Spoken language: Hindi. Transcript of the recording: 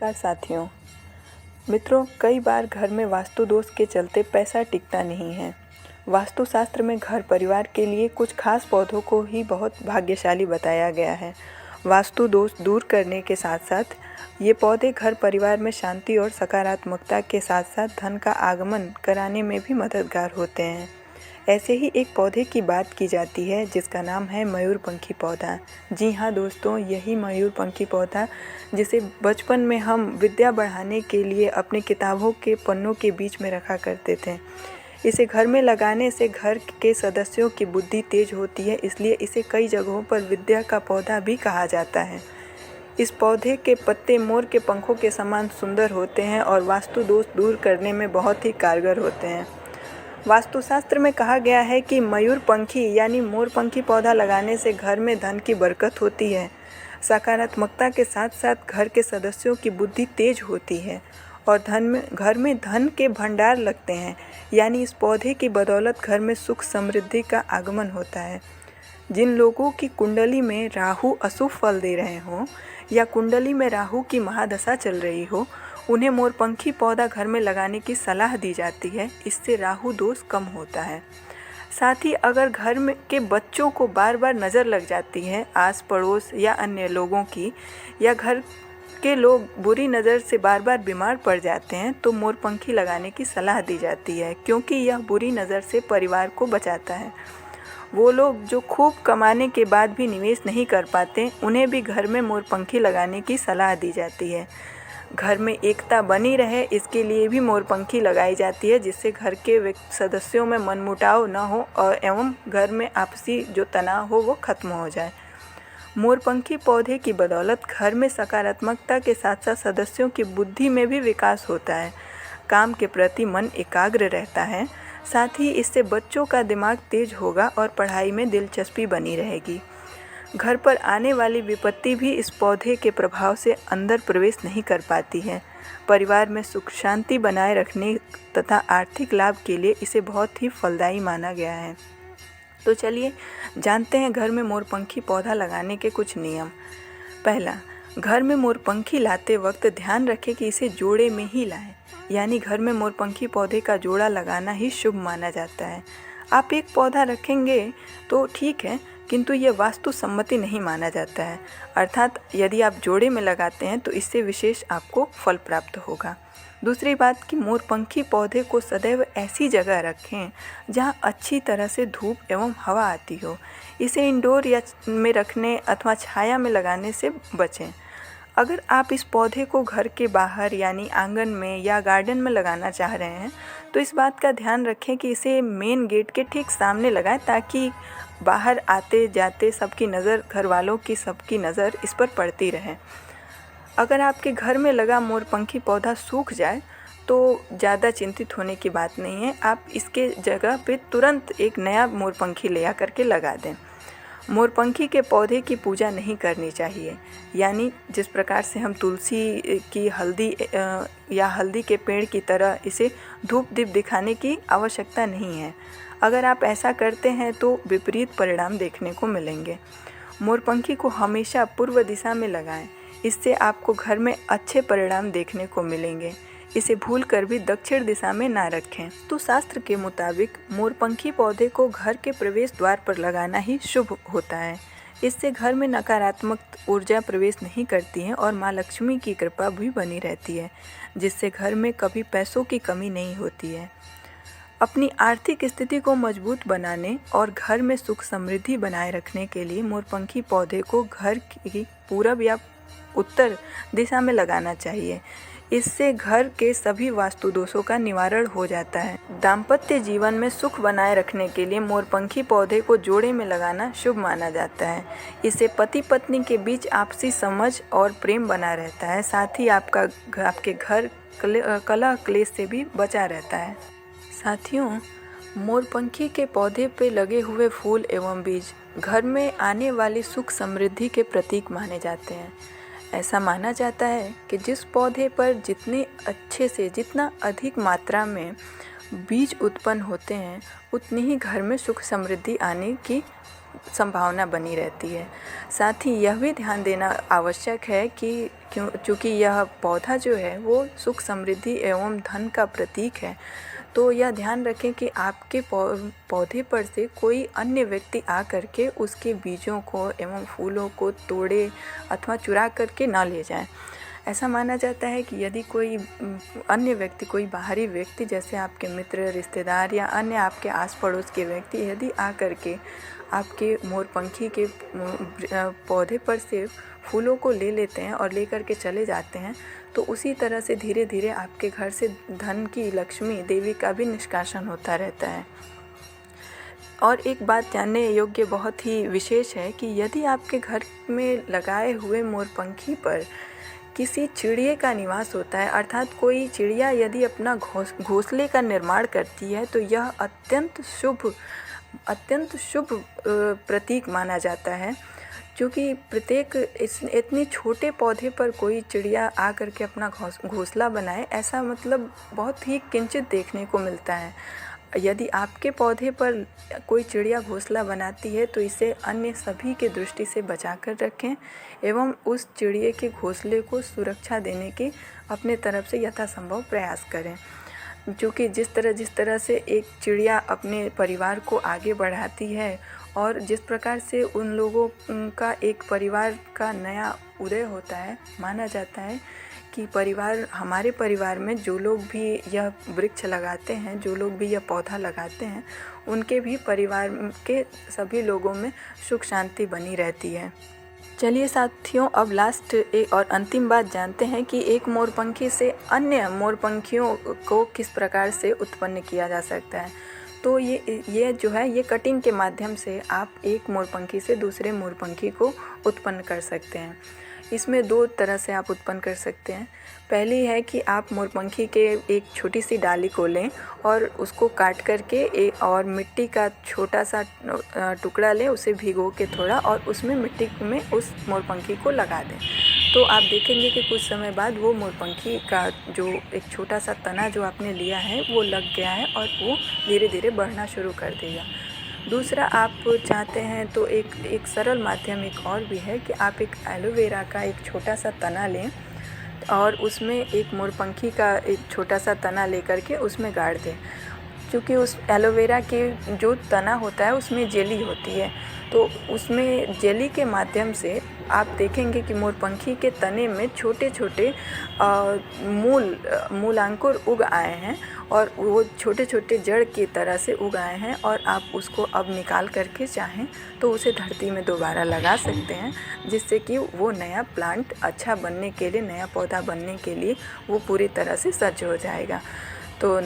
नमस्कार साथियों। मित्रों, कई बार घर में वास्तु दोष के चलते पैसा टिकता नहीं है। वास्तुशास्त्र में घर परिवार के लिए कुछ खास पौधों को ही बहुत भाग्यशाली बताया गया है। वास्तु दोष दूर करने के साथ साथ ये पौधे घर परिवार में शांति और सकारात्मकता के साथ साथ धन का आगमन कराने में भी मददगार होते हैं। ऐसे ही एक पौधे की बात की जाती है जिसका नाम है मयूरपंखी पौधा। जी हाँ दोस्तों, यही मयूरपंखी पौधा जिसे बचपन में हम विद्या बढ़ाने के लिए अपनी किताबों के पन्नों के बीच में रखा करते थे। इसे घर में लगाने से घर के सदस्यों की बुद्धि तेज होती है, इसलिए इसे कई जगहों पर विद्या का पौधा भी कहा जाता है। इस पौधे के पत्ते मोर के पंखों के समान सुंदर होते हैं और वास्तु दोष दूर करने में बहुत ही कारगर होते हैं। वास्तुशास्त्र में कहा गया है कि मयूरपंखी यानी मोरपंखी पौधा लगाने से घर में धन की बरकत होती है, सकारात्मकता के साथ साथ घर के सदस्यों की बुद्धि तेज होती है और घर में धन के भंडार लगते हैं। यानी इस पौधे की बदौलत घर में सुख समृद्धि का आगमन होता है। जिन लोगों की कुंडली में राहु अशुभ फल दे रहे हों या कुंडली में राहु की महादशा चल रही हो, उन्हें मोरपंखी पौधा घर में लगाने की सलाह दी जाती है। इससे राहु दोष कम होता है। साथ ही अगर घर में के बच्चों को बार बार नज़र लग जाती है आस पड़ोस या अन्य लोगों की, या घर के लोग बुरी नज़र से बार बार बीमार पड़ जाते हैं, तो मोरपंखी लगाने की सलाह दी जाती है, क्योंकि यह बुरी नज़र से परिवार को बचाता है। वो लोग जो खूब कमाने के बाद भी निवेश नहीं कर पाते, उन्हें भी घर में मोरपंखी लगाने की सलाह दी जाती है। घर में एकता बनी रहे, इसके लिए भी मोरपंखी लगाई जाती है, जिससे घर के सदस्यों में मनमुटाव न हो और एवं घर में आपसी जो तनाव हो वो खत्म हो जाए। मोरपंखी पौधे की बदौलत घर में सकारात्मकता के साथ साथ सदस्यों की बुद्धि में भी विकास होता है। काम के प्रति मन एकाग्र रहता है। साथ ही इससे बच्चों का दिमाग तेज होगा और पढ़ाई में दिलचस्पी बनी रहेगी। घर पर आने वाली विपत्ति भी इस पौधे के प्रभाव से अंदर प्रवेश नहीं कर पाती है। परिवार में सुख शांति बनाए रखने तथा आर्थिक लाभ के लिए इसे बहुत ही फलदायी माना गया है। तो चलिए जानते हैं घर में मोरपंखी पौधा लगाने के कुछ नियम। पहला, घर में मोरपंखी लाते वक्त ध्यान रखें कि इसे जोड़े में ही लाएं। यानी घर में मोरपंखी पौधे का जोड़ा लगाना ही शुभ माना जाता है। आप एक पौधा रखेंगे तो ठीक है, किंतु यह वास्तु सम्मति नहीं माना जाता है। अर्थात यदि आप जोड़े में लगाते हैं तो इससे विशेष आपको फल प्राप्त होगा। दूसरी बात कि मोरपंखी पौधे को सदैव ऐसी जगह रखें जहां अच्छी तरह से धूप एवं हवा आती हो। इसे इंडोर या में रखने अथवा छाया में लगाने से बचें। अगर आप इस पौधे को घर के बाहर यानी आंगन में या गार्डन में लगाना चाह रहे हैं तो इस बात का ध्यान रखें कि इसे मेन गेट के ठीक सामने लगाएं, ताकि बाहर आते जाते सबकी नज़र, घर वालों की सबकी नज़र इस पर पड़ती रहे। अगर आपके घर में लगा मोरपंखी पौधा सूख जाए तो ज़्यादा चिंतित होने की बात नहीं है। आप इसके जगह पे तुरंत एक नया मोरपंखी ले आकर के लगा दें। मोरपंखी के पौधे की पूजा नहीं करनी चाहिए। यानी जिस प्रकार से हम तुलसी की हल्दी के पेड़ की तरह इसे धूप दीप दिखाने की आवश्यकता नहीं है। अगर आप ऐसा करते हैं तो विपरीत परिणाम देखने को मिलेंगे। मोरपंखी को हमेशा पूर्व दिशा में लगाएं। इससे आपको घर में अच्छे परिणाम देखने को मिलेंगे। इसे भूलकर भी दक्षिण दिशा में ना रखें। तो शास्त्र के मुताबिक मोरपंखी पौधे को घर के प्रवेश द्वार पर लगाना ही शुभ होता है। इससे घर में नकारात्मक ऊर्जा प्रवेश नहीं करती है और माँ लक्ष्मी की कृपा भी बनी रहती है, जिससे घर में कभी पैसों की कमी नहीं होती है। अपनी आर्थिक स्थिति को मजबूत बनाने और घर में सुख समृद्धि बनाए रखने के लिए मोरपंखी पौधे को घर की पूरब या उत्तर दिशा में लगाना चाहिए। इससे घर के सभी वास्तु दोषों का निवारण हो जाता है। दाम्पत्य जीवन में सुख बनाए रखने के लिए मोरपंखी पौधे को जोड़े में लगाना शुभ माना जाता है। इससे पति पत्नी के बीच आपसी समझ और प्रेम बना रहता है। साथ ही आपके घर कलह क्लेश से भी बचा रहता है। साथियों, मोरपंखी के पौधे पे लगे हुए फूल एवं बीज घर में आने वाली सुख समृद्धि के प्रतीक माने जाते हैं। ऐसा माना जाता है कि जिस पौधे पर जितना अधिक मात्रा में बीज उत्पन्न होते हैं, उतनी ही घर में सुख समृद्धि आने की संभावना बनी रहती है। साथ ही यह भी ध्यान देना आवश्यक है कि चूँकि यह पौधा जो है वो सुख समृद्धि एवं धन का प्रतीक है, तो यह ध्यान रखें कि आपके पौधे पर से कोई अन्य व्यक्ति आ करके उसके बीजों को एवं फूलों को तोड़े अथवा चुरा करके ना ले जाए। ऐसा माना जाता है कि यदि कोई अन्य व्यक्ति, कोई बाहरी व्यक्ति जैसे आपके मित्र, रिश्तेदार या अन्य आपके आस पड़ोस के व्यक्ति यदि आ करके आपके मोरपंखी के पौधे पर से फूलों को ले लेते हैं और ले करके चले जाते हैं, तो उसी तरह से धीरे धीरे आपके घर से धन की, लक्ष्मी देवी का भी निष्कासन होता रहता है। और एक बात जानने योग्य बहुत ही विशेष है कि यदि आपके घर में लगाए हुए मोरपंखी पर किसी चिड़िया का निवास होता है, अर्थात कोई चिड़िया यदि अपना घोंसले का निर्माण करती है, तो यह अत्यंत शुभ प्रतीक माना जाता है। क्योंकि प्रत्येक इतने छोटे पौधे पर कोई चिड़िया आ करके अपना घोंसला बनाए, ऐसा मतलब बहुत ही किंचित देखने को मिलता है। यदि आपके पौधे पर कोई चिड़िया घोंसला बनाती है तो इसे अन्य सभी के दृष्टि से बचा कर रखें एवं उस चिड़िया के घोंसले को सुरक्षा देने की अपने तरफ से यथासंभव प्रयास करें। क्योंकि जिस तरह से एक चिड़िया अपने परिवार को आगे बढ़ाती है और जिस प्रकार से उन लोगों का एक परिवार का नया उदय होता है, माना जाता है कि हमारे परिवार में जो लोग भी यह वृक्ष लगाते हैं, जो लोग भी यह पौधा लगाते हैं, उनके भी परिवार के सभी लोगों में सुख शांति बनी रहती है। चलिए साथियों, अब लास्ट और अंतिम बात जानते हैं कि एक मोरपंखी से अन्य मोरपंखियों को किस प्रकार से उत्पन्न किया जा सकता है। तो ये जो है, ये कटिंग के माध्यम से आप एक मोरपंखी से दूसरे मोरपंखी को उत्पन्न कर सकते हैं। इसमें दो तरह से आप उत्पन्न कर सकते हैं। पहली है कि आप मोरपंखी के एक छोटी सी डाली को लें और उसको काट करके और मिट्टी का छोटा सा टुकड़ा लें, उसे भिगो के थोड़ा, और उसमें मिट्टी में उस मोरपंखी को लगा दें। तो आप देखेंगे कि कुछ समय बाद वो मोरपंखी का जो एक छोटा सा तना जो आपने लिया है वो लग गया है और वो धीरे धीरे बढ़ना शुरू कर देगा। दूसरा, आप चाहते हैं तो एक सरल माध्यम एक और भी है कि आप एक एलोवेरा का एक छोटा सा तना लें और उसमें एक मोरपंखी का एक छोटा सा तना लेकर के उसमें गाड़ दें। क्योंकि उस एलोवेरा के जो तना होता है उसमें जेली होती है, तो उसमें जेली के माध्यम से आप देखेंगे कि मोरपंखी के तने में छोटे छोटे मूलांकुर उग आए हैं और वो छोटे छोटे जड़ की तरह से उग आए हैं, और आप उसको अब निकाल करके चाहें तो उसे धरती में दोबारा लगा सकते हैं, जिससे कि वो नया प्लांट अच्छा बनने के लिए, नया पौधा बनने के लिए वो पूरी तरह से सज्ज हो जाएगा। तो